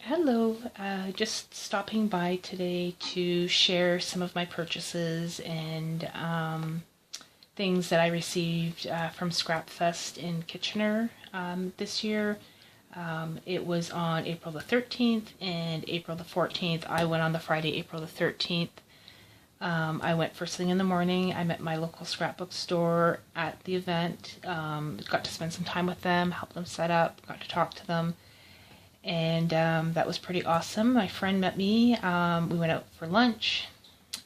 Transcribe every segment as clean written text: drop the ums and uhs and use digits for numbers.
Hello, just stopping by today to share some of my purchases and things that I received from Scrapfest in Kitchener this year. It was on April the 13th and April the 14th. I went on the Friday, April the 13th. I went first thing in the morning. I met my local scrapbook store at the event. Got to spend some time with them, help them set up, got to talk to them. And that was pretty awesome. My friend met me. We went out for lunch.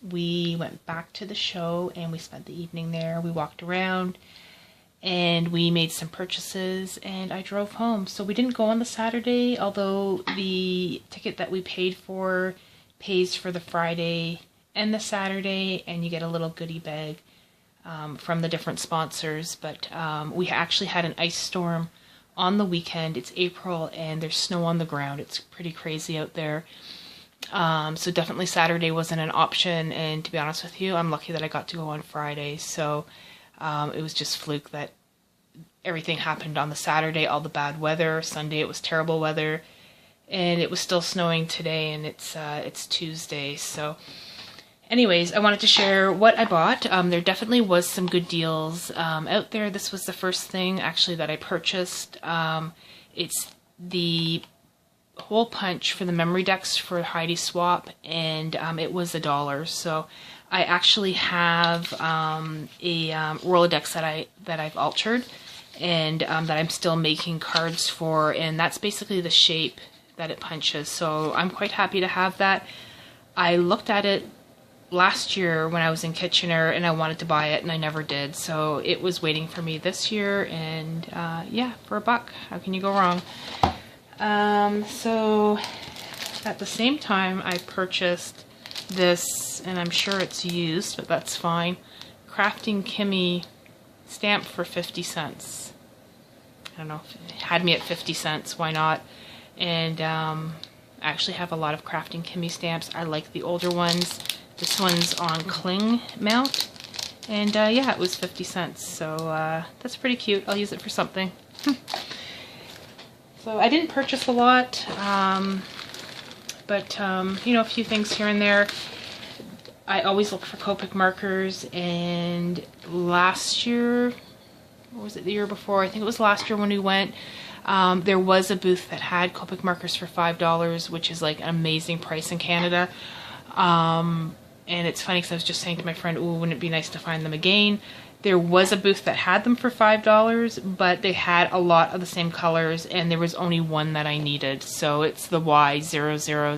We went back to the show and we spent the evening there. We walked around and we made some purchases and I drove home. So we didn't go on the Saturday, although the ticket that we paid for pays for the Friday and the Saturday, and you get a little goodie bag from the different sponsors. But we actually had an ice storm on the weekend. It's April and there's snow on the ground. It's pretty crazy out there. So definitely Saturday wasn't an option, and to be honest with you, I'm lucky that I got to go on Friday. So it was just fluke that everything happened on the Saturday, all the bad weather. Sunday it was terrible weather, and it was still snowing today, and it's Tuesday. So anyways, I wanted to share what I bought. There definitely was some good deals out there. This was the first thing actually that I purchased. It's the hole punch for the memory decks for Heidi Swap, and it was $1. So I actually have a Rolodex that I've altered, and that I'm still making cards for, and that's basically the shape that it punches. So I'm quite happy to have that. I looked at it last year when I was in Kitchener and I wanted to buy it and I never did, so it was waiting for me this year, and yeah, for $1, how can you go wrong? So at the same time I purchased this, and I'm sure it's used, but that's fine, Crafting Kimmy stamp for 50 cents. I don't know, it had me at 50 cents, why not? And I actually have a lot of Crafting Kimmy stamps. I like the older ones. This one's on cling mount, and yeah, it was 50 cents, so that's pretty cute. I'll use it for something. So I didn't purchase a lot, but you know, a few things here and there. I always look for Copic markers, and last year, or was it the year before? I think it was last year when we went, there was a booth that had Copic markers for $5, which is like an amazing price in Canada. And it's funny because I was just saying to my friend, ooh, wouldn't it be nice to find them again? There was a booth that had them for $5, but they had a lot of the same colors, and there was only one that I needed. So it's the Y0000.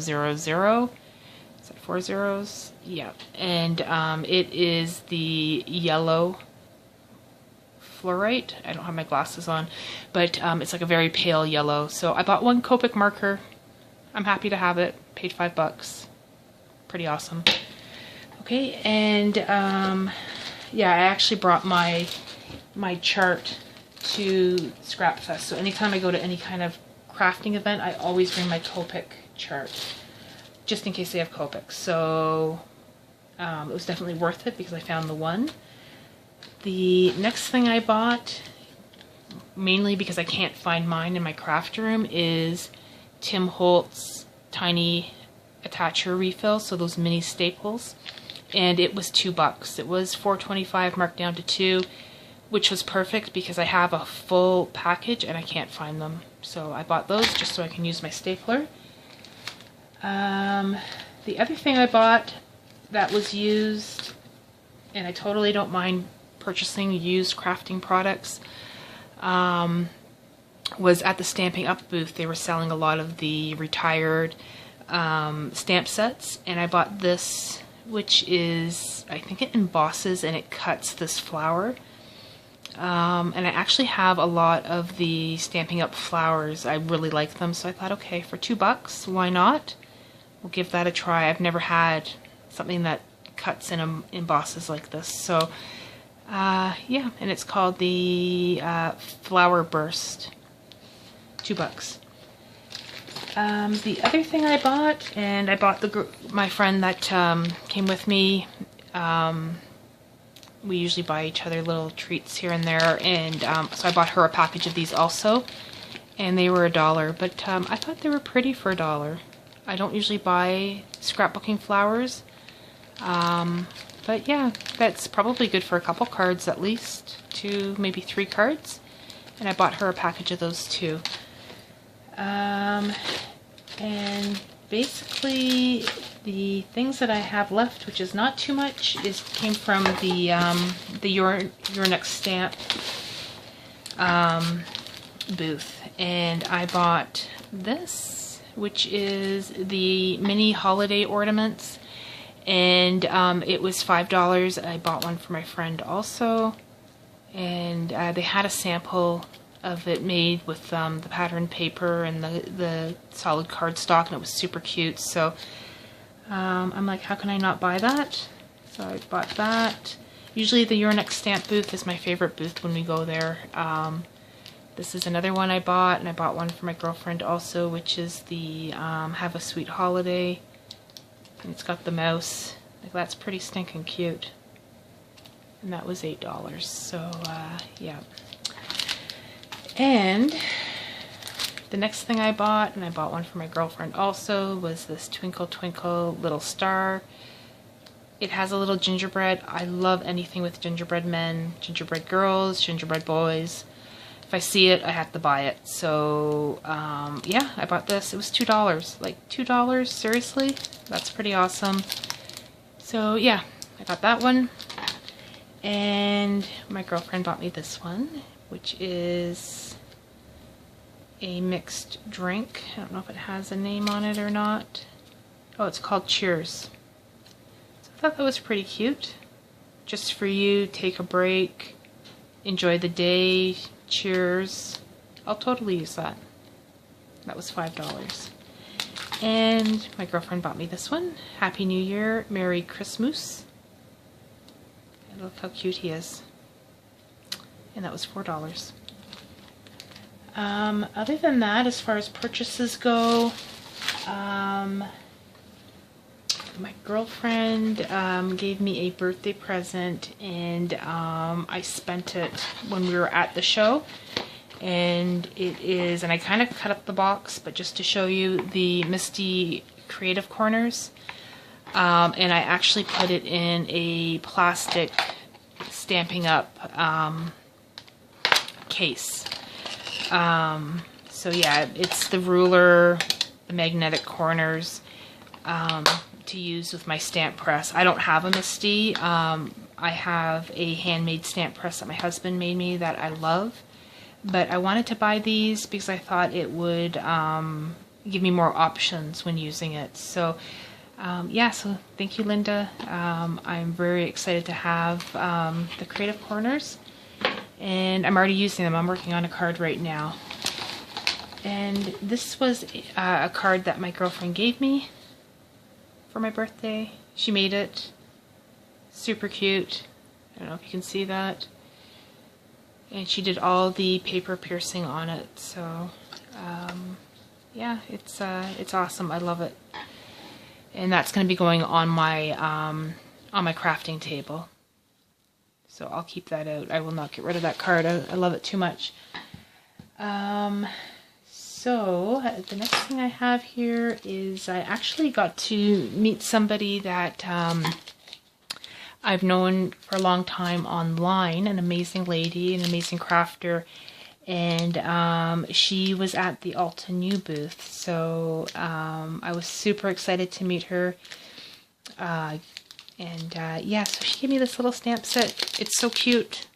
Is that 4 zeros? Yeah. And it is the yellow fluorite. I don't have my glasses on, but it's like a very pale yellow. So I bought one Copic marker. I'm happy to have it. Paid $5. Pretty awesome. Okay, and yeah, I actually brought my chart to Scrapfest. So anytime I go to any kind of crafting event, I always bring my Copic chart, just in case they have Copic. So it was definitely worth it because I found the one. The next thing I bought, mainly because I can't find mine in my craft room, is Tim Holtz tiny attacher refill, so those mini staples, and it was $2. It was $4.25 marked down to $2, which was perfect because I have a full package and I can't find them, so I bought those just so I can use my stapler. The other thing I bought that was used, and I totally don't mind purchasing used crafting products, was at the Stamping Up booth. They were selling a lot of the retired stamp sets, and I bought this, which is, I think it embosses and it cuts this flower, and I actually have a lot of the Stamping Up flowers. I really like them, so I thought, okay, for $2, why not? We'll give that a try. I've never had something that cuts and embosses like this, so yeah, and it's called the Flower Burst. $2. The other thing I bought, and I bought my friend that came with me, we usually buy each other little treats here and there, and so I bought her a package of these also, and they were $1, but I thought they were pretty for $1. I don't usually buy scrapbooking flowers, but yeah, that's probably good for a couple cards at least, 2, maybe 3 cards, and I bought her a package of those too. And basically the things that I have left, which is not too much, came from the Your Next Stamp booth, and I bought this, which is the mini holiday ornaments, and it was $5. I bought one for my friend also, and they had a sample of it made with the pattern paper and the solid cardstock, and it was super cute. So I'm like, how can I not buy that? So I bought that. Usually the Your Next Stamp booth is my favorite booth when we go there. This is another one I bought, and I bought one for my girlfriend also, which is the Have a Sweet Holiday. And it's got the mouse. Like, that's pretty stinking cute. And that was $8. So yeah. And the next thing I bought, and I bought one for my girlfriend also, was this Twinkle Twinkle Little Star. It has a little gingerbread. I love anything with gingerbread men, gingerbread girls, gingerbread boys. If I see it, I have to buy it. So yeah, I bought this. It was $2. Like $2? Seriously? That's pretty awesome. So yeah, I got that one. And my girlfriend bought me this one, which is a mixed drink. I don't know if it has a name on it or not. Oh, it's called Cheers. So I thought that was pretty cute. Just for you, take a break, enjoy the day, cheers. I'll totally use that. That was $5. And my girlfriend bought me this one. Happy New Year, Merry Christmas. And look how cute he is. And that was $4. Other than that, as far as purchases go, my girlfriend gave me a birthday present, and I spent it when we were at the show. And it is, and I kind of cut up the box, but just to show you, the Misty Creative Corners. And I actually put it in a plastic Stampin' Up case. So yeah, it's the ruler, the magnetic corners, to use with my stamp press. I don't have a Misty. I have a handmade stamp press that my husband made me that I love. But I wanted to buy these because I thought it would give me more options when using it. So yeah, so thank you, Linda. I'm very excited to have the Creative Corners. And I'm already using them. I'm working on a card right now. And this was a card that my girlfriend gave me for my birthday. She made it. Super cute. I don't know if you can see that. And she did all the paper piercing on it. So yeah, it's awesome. I love it. And that's going to be going on my crafting table. So I'll keep that out. I will not get rid of that card. I love it too much. So the next thing I have here is I actually got to meet somebody that I've known for a long time online, an amazing lady, an amazing crafter, and she was at the Alta New booth. So I was super excited to meet her. Yeah, so she gave me this little stamp set. It's so cute.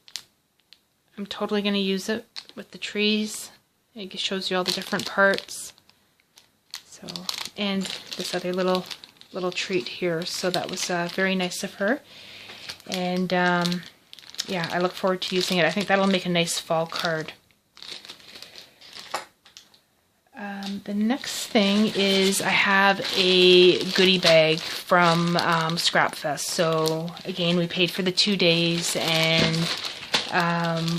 I'm totally going to use it with the trees. It shows you all the different parts. So, and this other little treat here. So that was very nice of her. And yeah, I look forward to using it. I think that'll make a nice fall card. The next thing is I have a goodie bag from Scrapfest. So again, we paid for the 2 days, and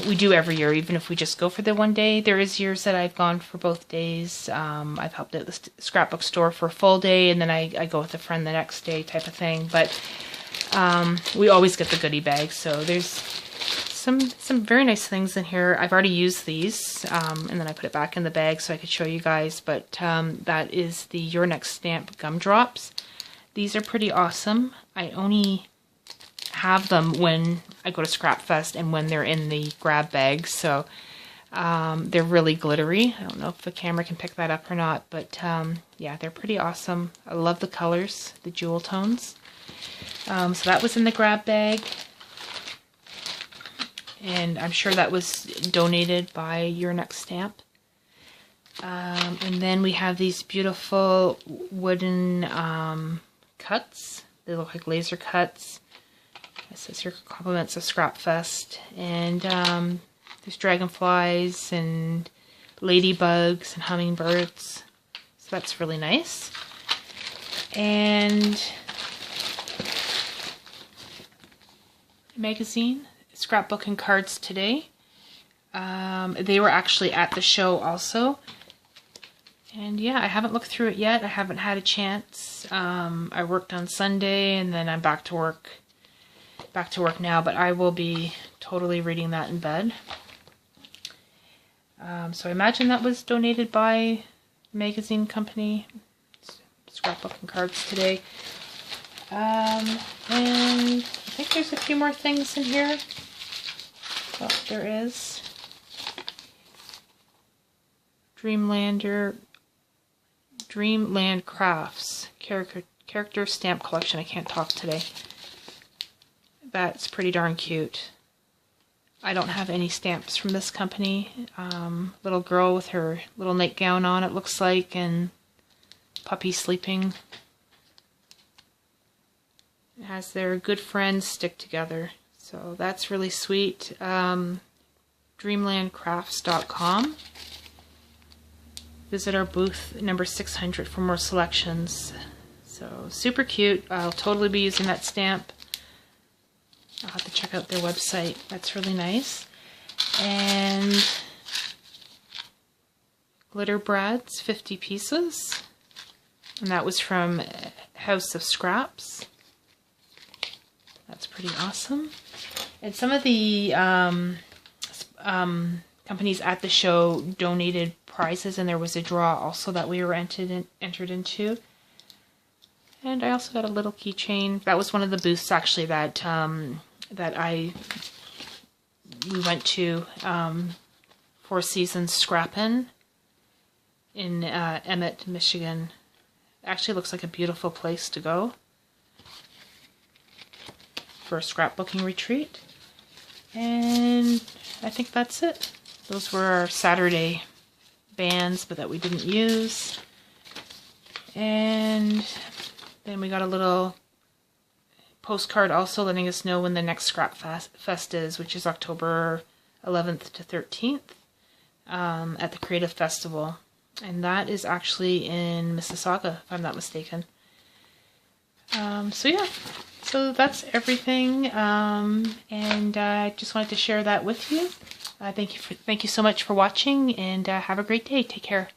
we do every year, even if we just go for the 1 day. There is years that I've gone for both days. I've helped at the scrapbook store for a full day, and then I go with a friend the next day type of thing. But we always get the goodie bag. So there's some very nice things in here. I've already used these, and then I put it back in the bag so I could show you guys. But that is the Your Next Stamp gumdrops. These are pretty awesome. I only have them when I go to Scrapfest and when they're in the grab bags. So they're really glittery. I don't know if the camera can pick that up or not, but yeah, they're pretty awesome. I love the colors, the jewel tones. So that was in the grab bag. And I'm sure that was donated by Your Next Stamp. And then we have these beautiful wooden cuts. They look like laser cuts. It says here compliments of Scrapfest. And there's dragonflies and ladybugs and hummingbirds. So that's really nice. And magazine. Scrapbook and Cards Today. They were actually at the show also. And yeah, I haven't looked through it yet. I haven't had a chance. I worked on Sunday and then I'm back to work now, but I will be totally reading that in bed. So I imagine that was donated by magazine company, Scrapbook and Cards Today. And I think there's a few more things in here. Oh, there is. Dreamland Crafts character stamp collection. I can't talk today. That's pretty darn cute. I don't have any stamps from this company. Little girl with her little nightgown on, it looks like, and puppy sleeping. It has their good friends stick together. So that's really sweet. Dreamlandcrafts.com. Visit our booth number 600 for more selections. So super cute. I'll totally be using that stamp. I'll have to check out their website. That's really nice. And glitter brads, 50 pieces. And that was from House of Scraps. That's pretty awesome. And some of the companies at the show donated prizes, and there was a draw also that we were entered into. And I also got a little keychain. That was one of the booths actually that we went to, Four Seasons Scrappin' in Emmett, Michigan. It actually looks like a beautiful place to go for a scrapbooking retreat. And I think that's it. Those were our Saturday bands, but that we didn't use. And then we got a little postcard also letting us know when the next Scrapfest is, which is October 11th to 13th at the Creative Festival. And that is actually in Mississauga, if I'm not mistaken. So yeah, so that's everything, and I just wanted to share that with you. Thank you so much for watching, and have a great day. Take care.